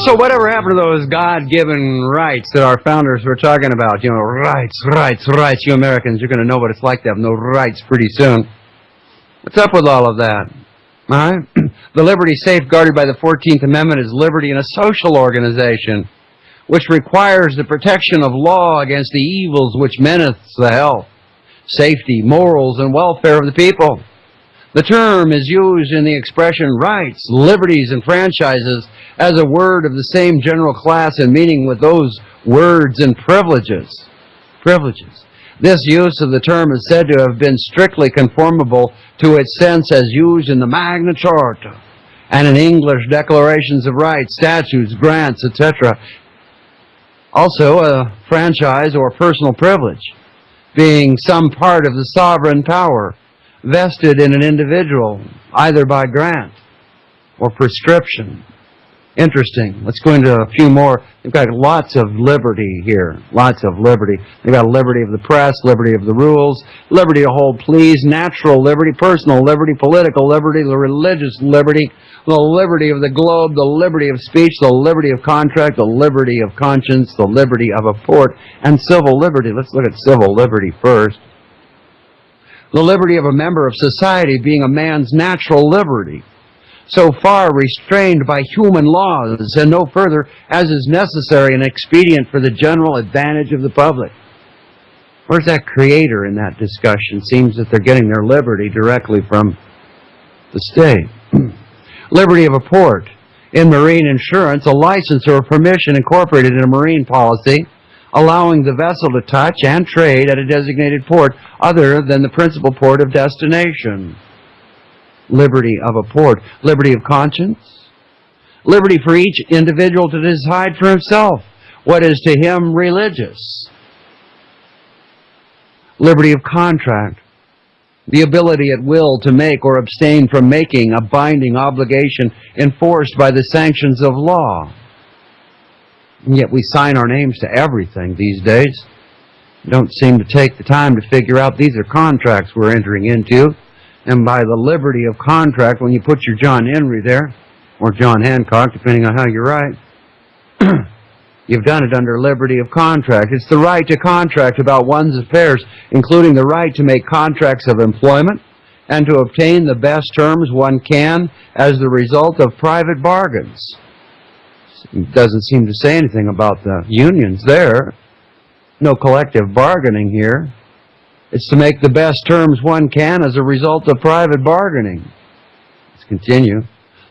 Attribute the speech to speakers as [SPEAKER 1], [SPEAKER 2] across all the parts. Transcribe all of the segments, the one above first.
[SPEAKER 1] So whatever happened to those God-given rights that our founders were talking about? You know, rights, rights, rights. You Americans, you're going to know what it's like to have no rights pretty soon. What's up with all of that? All right? The liberty safeguarded by the 14th Amendment is liberty in a social organization, which requires the protection of law against the evils which menace the health, safety, morals, and welfare of the people. The term is used in the expression rights, liberties, and franchises as a word of the same general class and meaning with those words and privileges. This use of the term is said to have been strictly conformable to its sense as used in the Magna Charta and in English declarations of rights, statutes, grants, etc. Also, a franchise or personal privilege, being some part of the sovereign power vested in an individual, either by grant or prescription. Interesting. Let's go into a few more. They've got lots of liberty here. Lots of liberty. They've got liberty of the press, liberty of the rules, liberty to hold pleas, natural liberty, personal liberty, political liberty, the religious liberty, the liberty of the globe, the liberty of speech, the liberty of contract, the liberty of conscience, the liberty of a port, and civil liberty. Let's look at civil liberty first. The liberty of a member of society being a man's natural liberty, so far restrained by human laws and no further as is necessary and expedient for the general advantage of the public. Where's that creator in that discussion? Seems that they're getting their liberty directly from the state. Liberty of a port. In marine insurance, a license or a permission incorporated in a marine policy allowing the vessel to touch and trade at a designated port other than the principal port of destination. Liberty of a port. Liberty of conscience. Liberty for each individual to decide for himself what is to him religious. Liberty of contract. The ability at will to make or abstain from making a binding obligation enforced by the sanctions of law. And yet we sign our names to everything these days. Don't seem to take the time to figure out these are contracts we're entering into. And by the liberty of contract, when you put your John Henry there, or John Hancock, depending on how you write, you've done it under liberty of contract. It's the right to contract about one's affairs, including the right to make contracts of employment and to obtain the best terms one can as the result of private bargains. It doesn't seem to say anything about the unions there. No collective bargaining here. It's to make the best terms one can as a result of private bargaining. Let's continue.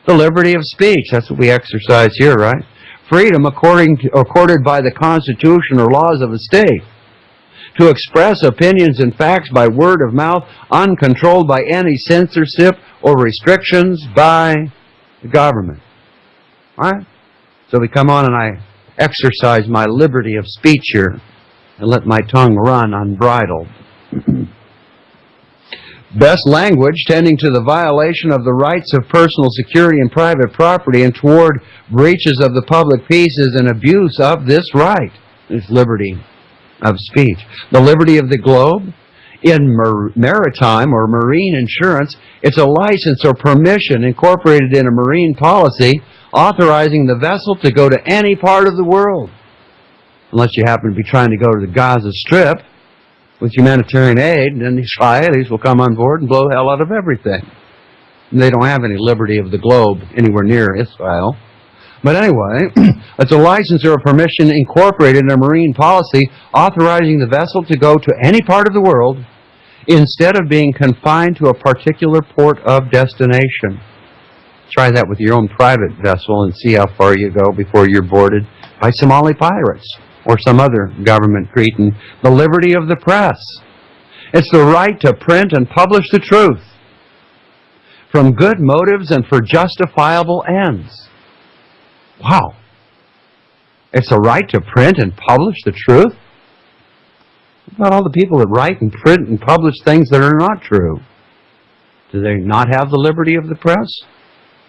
[SPEAKER 1] The liberty of speech. That's what we exercise here, right? Freedom accorded by the Constitution or laws of a state to express opinions and facts by word of mouth, uncontrolled by any censorship or restrictions by the government. All right? So we come on and I exercise my liberty of speech here and let my tongue run unbridled. Best language tending to the violation of the rights of personal security and private property and toward breaches of the public peace is an abuse of this right. This liberty of speech. The liberty of the globe. In maritime or marine insurance, it's a license or permission incorporated in a marine policy authorizing the vessel to go to any part of the world. Unless you happen to be trying to go to the Gaza Strip with humanitarian aid, then these Israelis will come on board and blow hell out of everything. And they don't have any liberty of the globe anywhere near Israel. But anyway, it's a license or a permission incorporated in a marine policy authorizing the vessel to go to any part of the world instead of being confined to a particular port of destination. Try that with your own private vessel and see how far you go before you're boarded by Somali pirates or some other government cretin. The liberty of the press. It's the right to print and publish the truth from good motives and for justifiable ends. Wow. It's a right to print and publish the truth? What about all the people that write and print and publish things that are not true? Do they not have the liberty of the press?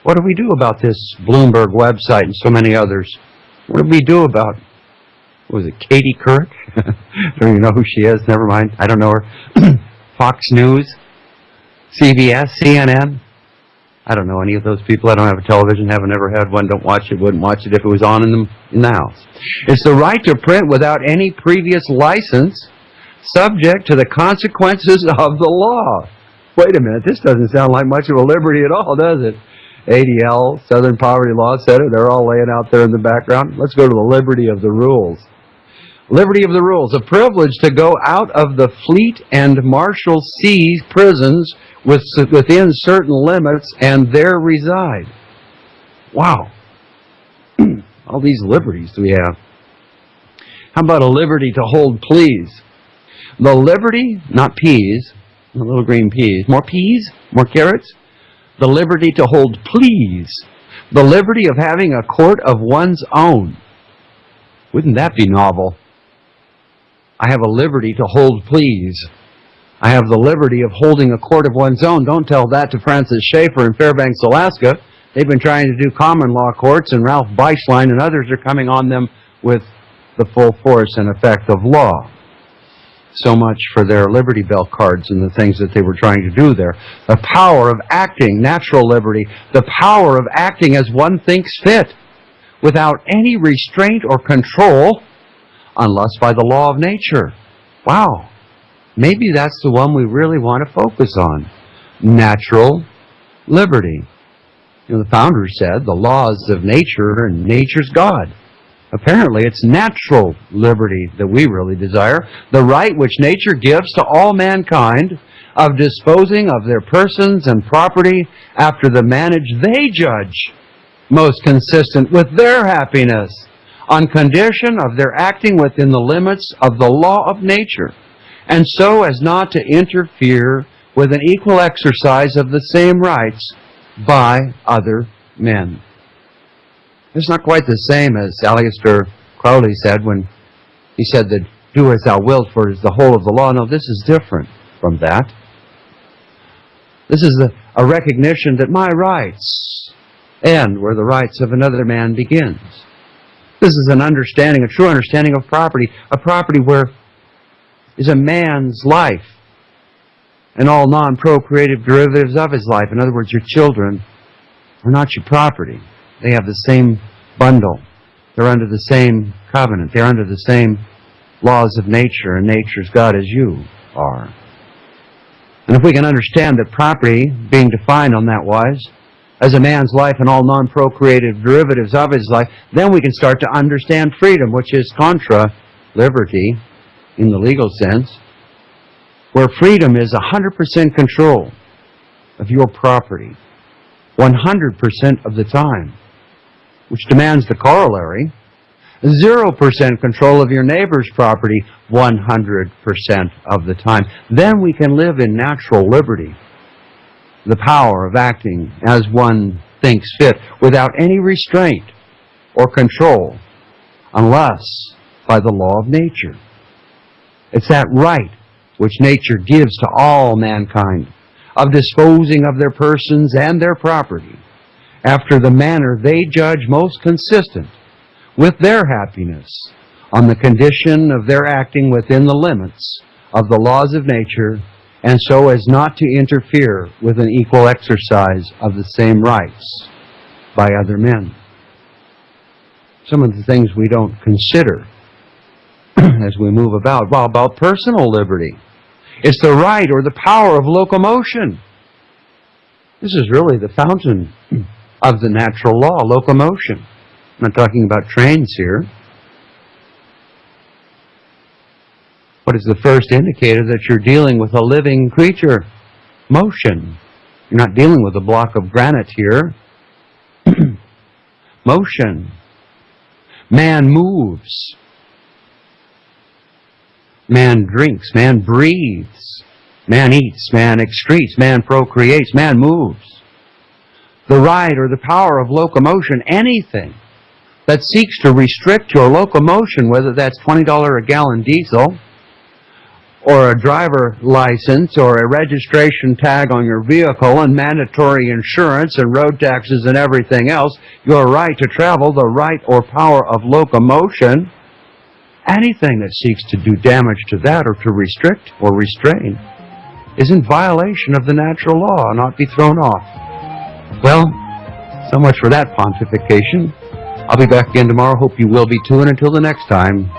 [SPEAKER 1] What do we do about this Bloomberg website and so many others? What do we do about, what was it, Katie Couric? Don't even know who she is. Never mind. I don't know her. Fox News, CBS, CNN. I don't know any of those people. I don't have a television, haven't ever had one, don't watch it, wouldn't watch it if it was on in the house. It's the right to print without any previous license, subject to the consequences of the law. Wait a minute, this doesn't sound like much of a liberty at all, does it? ADL, Southern Poverty Law Center, they're all laying out there in the background. Let's go to the liberty of the rules. Liberty of the rules, a privilege to go out of the Fleet and Marshal Seas prisons within certain limits and there reside. Wow. All these liberties we have. How about a liberty to hold pleas? The liberty, not peas, not little green peas, more peas, more carrots. The liberty to hold pleas. The liberty of having a court of one's own. Wouldn't that be novel? I have a liberty to hold pleas. I have the liberty of holding a court of one's own. Don't tell that to Francis Schaeffer in Fairbanks, Alaska. They've been trying to do common law courts, and Ralph Beislein and others are coming on them with the full force and effect of law. So much for their Liberty Bell cards and the things that they were trying to do there. The power of acting, natural liberty, the power of acting as one thinks fit, without any restraint or control, unless by the law of nature. Wow. Maybe that's the one we really want to focus on. Natural liberty. You know, the founders said the laws of nature and nature's God. Apparently, it's natural liberty that we really desire, the right which nature gives to all mankind of disposing of their persons and property after the manage they judge most consistent with their happiness, on condition of their acting within the limits of the law of nature, and so as not to interfere with an equal exercise of the same rights by other men. It's not quite the same as Aleister Crowley said when he said that do as thou wilt, for it is the whole of the law. No, this is different from that. This is a recognition that my rights end where the rights of another man begins. This is an understanding, a true understanding of property, a property where is a man's life and all non-procreative derivatives of his life. In other words, your children are not your property. They have the same bundle. They're under the same covenant. They're under the same laws of nature, and nature's God as you are. And if we can understand that property, being defined on that wise, as a man's life and all non-procreative derivatives of his life, then we can start to understand freedom, which is contra liberty in the legal sense, where freedom is 100% control of your property, 100% of the time, which demands the corollary, 0% control of your neighbor's property 100% of the time. Then we can live in natural liberty, the power of acting as one thinks fit, without any restraint or control, unless by the law of nature. It's that right which nature gives to all mankind of disposing of their persons and their property after the manner they judge most consistent with their happiness, on the condition of their acting within the limits of the laws of nature, and so as not to interfere with an equal exercise of the same rights by other men. Some of the things we don't consider as we move about. Well, about personal liberty. It's the right or the power of locomotion. This is really the fountain of the natural law, locomotion. I'm not talking about trains here. What is the first indicator that you're dealing with a living creature? Motion. You're not dealing with a block of granite here. Motion. Man moves. Man drinks. Man breathes. Man eats. Man excretes. Man procreates. Man moves. The right or the power of locomotion, anything that seeks to restrict your locomotion, whether that's $20 a gallon diesel, or a driver license, or a registration tag on your vehicle, and mandatory insurance and road taxes and everything else, your right to travel, the right or power of locomotion, anything that seeks to do damage to that or to restrict or restrain is in violation of the natural law and ought to be thrown off. Well, so much for that pontification. I'll be back again tomorrow. Hope you will be too. And until the next time,